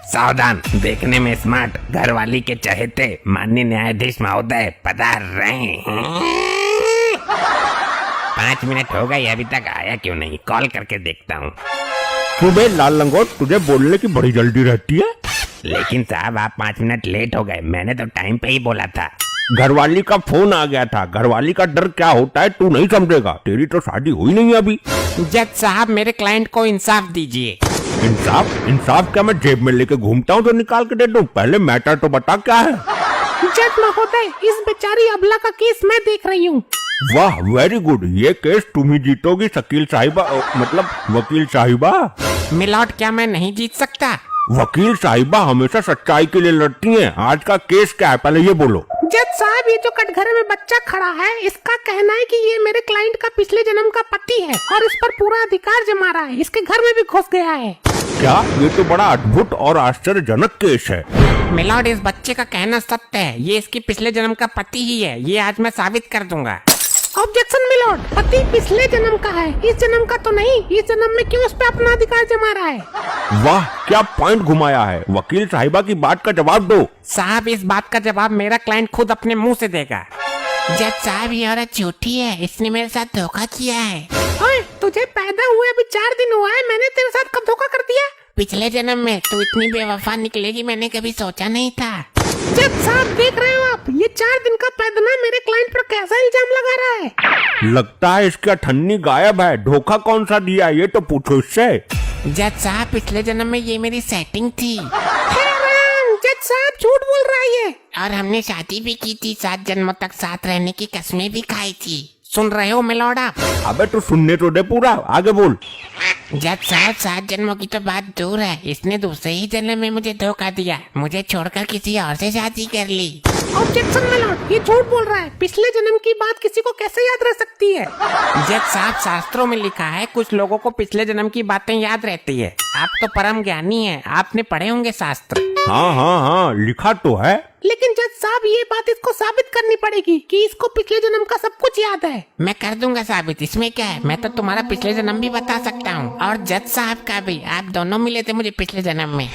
सावधान, देखने में स्मार्ट, घरवाली के चहेते माननीय न्यायाधीश महोदय पधार रहे हैं। 5 मिनट हो गए, अभी तक आया क्यों नहीं? कॉल करके देखता हूँ। क्यों बे लाल लंगोट, तुझे बोलने की बड़ी जल्दी रहती है? लेकिन साहब आप 5 मिनट लेट हो गए, मैंने तो टाइम पे ही बोला था। घरवाली का फोन आ गया था। घरवाली का डर क्या होता है तू नहीं समझेगा। तेरी तो शादी हुई नहीं अभी। जज साहब मेरे क्लाइंट को इंसाफ दीजिए। इंसाफ? इंसाफ क्या मैं जेब में लेके घूमता हूँ तो निकाल के दे दूं? पहले मैटर तो बता क्या है। जज महोदय, इस बेचारी अबला का केस मैं देख रही हूँ। वाह, वेरी गुड। ये केस तुम ही जीतोगी शकील साहिबा, मतलब वकील साहिबा। मिलॉर्ड, क्या मैं नहीं जीत सकता? वकील साहिबा हमेशा सच्चाई के लिए लड़ती हैं। आज का केस क्या है पहले ये बोलो। जज साहब, ये जो कटघरे में बच्चा खड़ा है, इसका कहना है कि ये मेरे क्लाइंट का पिछले जन्म का पति है और इस पर पूरा अधिकार जमा रहा है। इसके घर में भी घुस गया है। क्या? ये तो बड़ा अद्भुत और आश्चर्यजनक केस है। मिलॉर्ड, इस बच्चे का कहना सत्य है। ये इसकी पिछले जन्म का पति ही है। ये आज मैं साबित कर दूंगा। ऑब्जेक्शन मिलॉर्ड, पति पिछले जन्म का है, इस जन्म का तो नहीं। इस जन्म में क्यों इस पे अपना अधिकार जमा रहा है? वाह, क्या पॉइंट घुमाया है। वकील साहिबा की बात का जवाब दो। साहब, इस बात का जवाब मेरा क्लाइंट खुद अपने मुंह से देगा। जज साहब, ये औरत झूठी है, इसने मेरे साथ धोखा किया है। ओए, तुझे पैदा हुए अभी 4 दिन हुआ है, मैंने तेरे साथ कब धोखा कर दिया? पिछले जन्म में तू इतनी बेवफा निकलेगी मैंने कभी सोचा नहीं था। जज साहब, देख रहे हो आप, ये 4 दिन का पैदना मेरे क्लाइंट पर कैसा इल्जाम लगा रहा है। लगता है इसका ठन्नी गायब है। धोखा कौन सा दिया ये तो पूछो इससे। जज साहब, पिछले जन्म में ये मेरी सेटिंग थी। जज साहब झूठ बोल रहा है ये। और हमने शादी भी की थी, 7 जन्मों तक साथ रहने की कस्में भी खाई थी। सुन रहे हो मिलॉर्ड आप? अबे तू सुनने तो दे पूरा, आगे बोल। जज साहब, 7 जन्मों की तो बात दूर है, इसने दूसरे ही जन्म में मुझे धोखा दिया, मुझे छोड़कर किसी और से शादी कर ली। ऑब्जेक्शन मिलॉर्ड, ये झूठ बोल रहा है। पिछले जन्म की बात किसी को कैसे याद रह सकती है? जज साहब, शास्त्रों में लिखा है कुछ लोगों को पिछले जन्म की बातें याद रहती है। आप तो परम ज्ञानी हैं, आपने पढ़े होंगे शास्त्र। हाँ हाँ हाँ, लिखा तो है। लेकिन जज साहब, ये बात इसको साबित करनी पड़ेगी कि इसको पिछले जन्म का सब कुछ याद है। मैं कर दूंगा साबित, इसमें क्या है। मैं तो तुम्हारा पिछले जन्म भी बता सकता हूँ और जज साहब का भी। आप दोनों मिले थे मुझे पिछले जन्म में।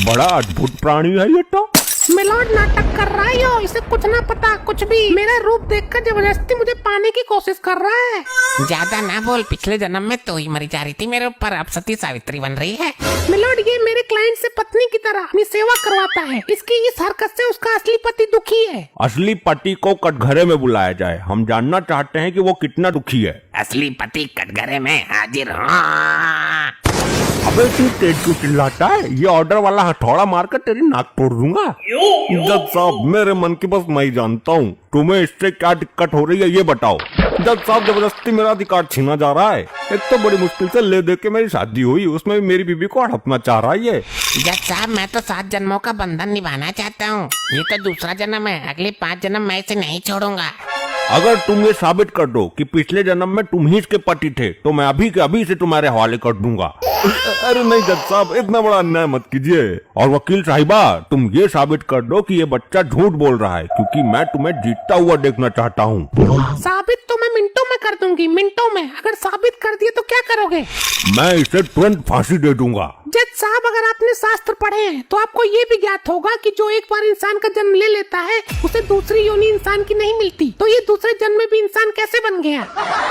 बड़ा अद्भुत प्राणी है ये तो। मिलॉर्ड नाटक कर रहा है यो, इसे कुछ ना पता कुछ भी। मेरा रूप देखकर जबरदस्ती मुझे पाने की कोशिश कर रहा है। ज्यादा ना बोल, पिछले जन्म में तो ही मरी जा रही थी मेरे ऊपर, अब सती सावित्री बन रही है। मिलॉर्ड, ये मेरे क्लाइंट से पत्नी की तरह अपनी सेवा करवाता है। इसकी इस हरकत से उसका असली पति दुखी है। असली पति को कटघरे में बुलाया जाए। हम जानना चाहते हैं कि वो कितना दुखी है। असली पति कटघरे में हाजिर। हाँ। अबे तू तेज क्यों चिल्लाता है? ये ऑर्डर वाला हथौड़ा मारकर तेरी नाक तोड़ दूंगा। जज साहब, मेरे मन की बस मैं ही जानता हूँ। तुम्हें इससे क्या दिक्कत हो रही है ये बताओ। जज साहब, जबरदस्ती मेरा अधिकार छीना जा रहा है। एक तो बड़ी मुश्किल से ले दे के मेरी शादी हुई, उसमें भी मेरी बीबी को हड़पना चाह रहा है ये। जज साहब, मैं तो 7 जन्मों का बंधन निभाना चाहता हूँ। ये तो दूसरा जन्म है, अगले 5 जन्म मैं इसे नहीं छोड़ूंगा। अगर तुम ये साबित कर दो कि पिछले जन्म में तुम ही इसके पति थे तो मैं अभी के अभी इसे तुम्हारे हवाले कर दूंगा। अरे नहीं जज साहब, इतना बड़ा अन्याय मत कीजिए। और वकील साहिबा, तुम ये साबित कर दो कि ये बच्चा झूठ बोल रहा है, क्योंकि मैं तुम्हें जीतता हुआ देखना चाहता हूँ। साबित तो मैं मिनटों में कर दूंगी, मिनटों में। अगर साबित कर दिए तो क्या करोगे? मैं इसे तुरंत फांसी दे दूंगा। जज साहब, अगर आपने शास्त्र पढ़े हैं तो आपको ये भी ज्ञात होगा कि जो एक बार इंसान का जन्म ले लेता है उसे दूसरी योनि इंसान की नहीं मिलती। तो ये दूसरे जन्म में भी इंसान कैसे बन गया?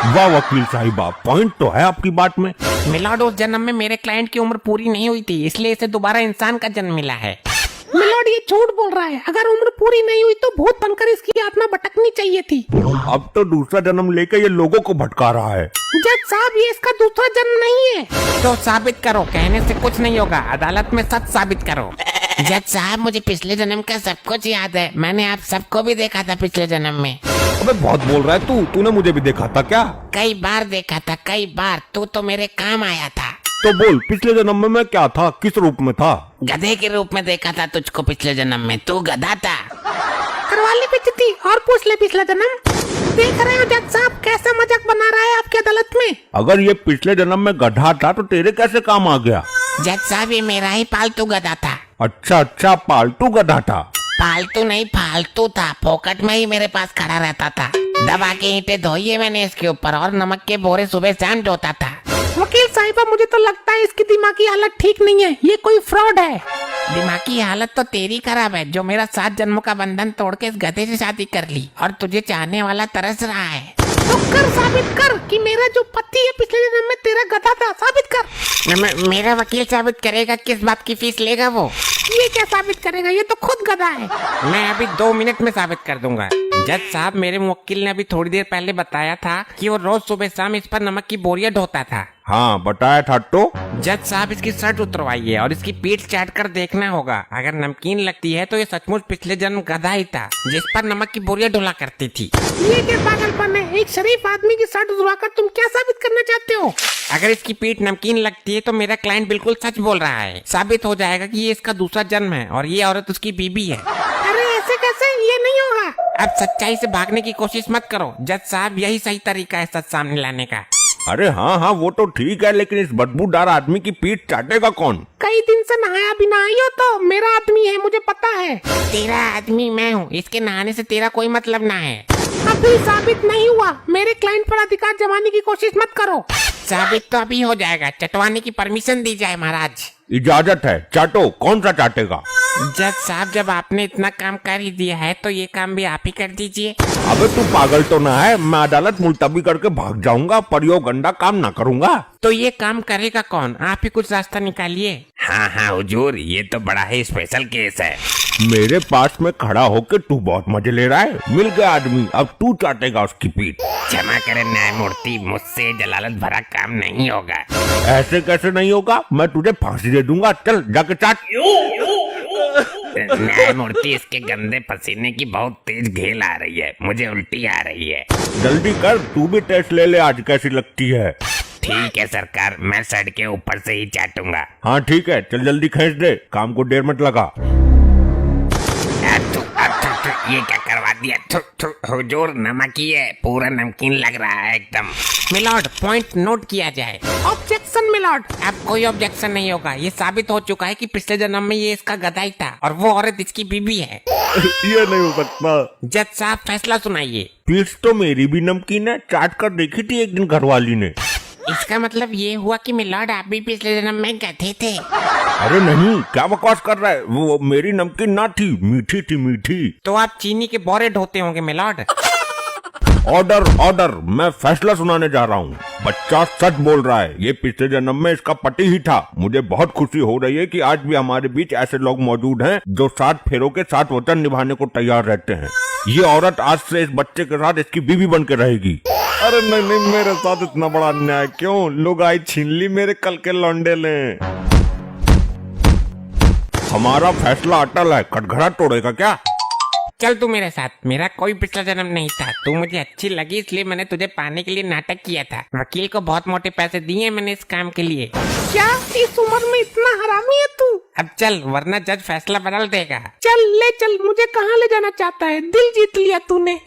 वाह वकील साहिबा, पॉइंट तो है आपकी बात में। मिलॉर्ड, उस जन्म में मेरे क्लाइंट की उम्र पूरी नहीं हुई थी, इसलिए इसे दोबारा इंसान का जन्म मिला है। मिलॉर्ड, ये झूठ बोल रहा है। अगर उम्र पूरी नहीं हुई तो भूत बनकर इसकी आत्मा भटकनी चाहिए थी। अब तो दूसरा जन्म लेकर ये लोगों को भटका रहा है। जज साहब, ये इसका दूसरा जन्म नहीं है। तो साबित करो, कहने से कुछ नहीं होगा, अदालत में सच साबित करो। जज साहब, मुझे पिछले जन्म का सब कुछ याद है, मैंने आप सबको भी देखा था पिछले जन्म में। अबे बहुत बोल रहा है तू। तूने मुझे भी देखा था क्या? कई बार देखा था, कई बार। तू तो मेरे काम आया था। तो बोल, पिछले जन्म में मैं क्या था, किस रूप में था? गधे के रूप में देखा था तुझको पिछले जन्म में, तू गधा था। करवा ले बेइज्जती और पूछ ले पिछला जन्म। देख रहे हो जज साहब, कैसा मजाक बना रहा है आपकी अदालत में। अगर ये पिछले जन्म में गधा था तो तेरे कैसे काम आ गया? जज साहब, ये मेरा ही पालतू गधा था। अच्छा अच्छा, पालतू गधा था। पालतू नहीं, फालतू था। फोकट में ही मेरे पास खड़ा रहता था। दबा के ईंटें धोई है मैंने इसके ऊपर, और नमक के बोरे सुबह शाम ढोता था। वकील साहिबा, मुझे तो लगता है इसकी दिमागी हालत ठीक नहीं है, ये कोई फ्रॉड है। दिमागी हालत तो तेरी खराब है जो मेरा 7 जन्मों का बंधन तोड़ के इस गधे से शादी कर ली और तुझे चाहने वाला तरस रहा है। तो कर, साबित कर कि मेरा जो पति है पिछले जन्म में तेरा गधा था, साबित कर। मेरा वकील साबित करेगा, किस बात की फीस लेगा वो? ये क्या साबित करेगा, ये तो खुद गधा है। मैं अभी 2 मिनट में साबित कर दूंगा। जज साहब, मेरे वकील ने अभी थोड़ी देर पहले बताया था कि वो रोज सुबह शाम इस पर नमक की बोरियां ढोता था। हाँ बताया था तो। जज साहब, इसकी शर्ट उतरवाइए और इसकी पीठ चाट कर देखना होगा। अगर नमकीन लगती है तो ये सचमुच पिछले जन्म गधा ही था जिस पर नमक की बोरियां ढोला करती थी। ये क्या पागलपन है? एक शरीफ आदमी की शर्ट उतरवाकर तुम क्या साबित करना चाहते हो? अगर इसकी पीठ नमकीन लगती है तो मेरा क्लाइंट बिल्कुल सच बोल रहा है। साबित हो जाएगा कि ये इसका दूसरा जन्म है और ये औरत उसकी बीबी है। अरे ऐसे कैसे? ये नहीं होगा। अब सच्चाई से भागने की कोशिश मत करो जज साहब, यही सही तरीका है सच सामने लाने का। अरे हाँ हाँ वो तो ठीक है, लेकिन इस बदबूदार आदमी की पीठ चाटेगा कौन? कई दिन से नहाया भी ना आई हो तो मेरा आदमी है, मुझे पता है। तेरा आदमी मैं हूँ, इसके नहाने से तेरा कोई मतलब ना है। अभी साबित नहीं हुआ, मेरे क्लाइंट पर अधिकार जमाने की कोशिश मत करो। साबित तो अभी हो जाएगा, चटवाने की परमिशन दी जाए महाराज। इजाजत है, चाटो। कौन सा चाटेगा? जज साहब, जब आपने इतना काम कर ही दिया है तो ये काम भी आप ही कर दीजिए। अबे तू पागल तो ना है? मैं अदालत मुलतवी करके भाग जाऊंगा पर यो गंदा काम ना करूंगा। तो ये काम करेगा कौन? आप ही कुछ रास्ता निकालिए। हाँ हाँ हुजूर, ये तो बड़ा ही स्पेशल केस है। मेरे पास में खड़ा होके तू बहुत मजे ले रहा है। मिल गया आदमी, अब तू चाटेगा उसकी पीठ। क्षमा करें न्यायमूर्ति, मुझसे जलालत भरा काम नहीं होगा। ऐसे कैसे नहीं होगा? मैं तुझे फांसी दे दूंगा। चल जाके चाट। न्यायमूर्ति, इसके गंदे पसीने की बहुत तेज घेल आ रही है, मुझे उल्टी आ रही है। जल्दी कर, तू भी टेस्ट ले ले आज कैसी लगती है। ठीक है सरकार, मैं सड़ के ऊपर से ही चाटूंगा। हाँ ठीक है, चल जल्दी खींच दे, काम को देर मत लगा। ये क्या करवा दिया? हुजूर, नमक ही है, पूरा नमकीन लग रहा है एकदम। मिलॉर्ड, पॉइंट नोट किया जाए। Objection milord. अब कोई ऑब्जेक्शन नहीं होगा। ये साबित हो चुका है कि पिछले जन्म में ये इसका गधा ही था और वो औरत इसकी बीबी है। ये नहीं हो सकता। जज साहब, फैसला सुनाइए। पीठ तो मेरी भी नमकीन है, चाट कर देखी थी एक दिन घरवाली ने। इसका मतलब ये हुआ कि मिलॉर्ड आप भी पिछले जन्म में गधे थे। अरे नहीं, क्या बकवास कर रहा है? वो मेरी नमकीन ना थी, मीठी थी, मीठी। तो आप चीनी के बोरे ढोते होंगे मिलॉर्ड। ऑर्डर ऑर्डर, मैं फैसला सुनाने जा रहा हूँ। बच्चा सच बोल रहा है, ये पिछले जन्म में इसका पति ही था। मुझे बहुत खुशी हो रही है कि आज भी हमारे बीच ऐसे लोग मौजूद हैं जो 7 फेरों के 7 वचन निभाने को तैयार रहते हैं। ये औरत आज से इस बच्चे के साथ इसकी बीवी बन के रहेगी। अरे नहीं नहीं, मेरे साथ इतना बड़ा अन्याय क्यों? लोग आई छीन ली मेरे कल के लौंडे ले। हमारा फैसला अटल है, कटघरा तोड़ेगा क्या? चल तू मेरे साथ। मेरा कोई पिछला जन्म नहीं था, तू मुझे अच्छी लगी इसलिए मैंने तुझे पाने के लिए नाटक किया था। वकील को बहुत मोटे पैसे दिए मैंने इस काम के लिए। क्या इस उम्र में इतना हरामी है तू? अब चल, वरना जज फैसला बदल देगा। चल ले चल, मुझे कहाँ ले जाना चाहता है? दिल जीत लिया तूने।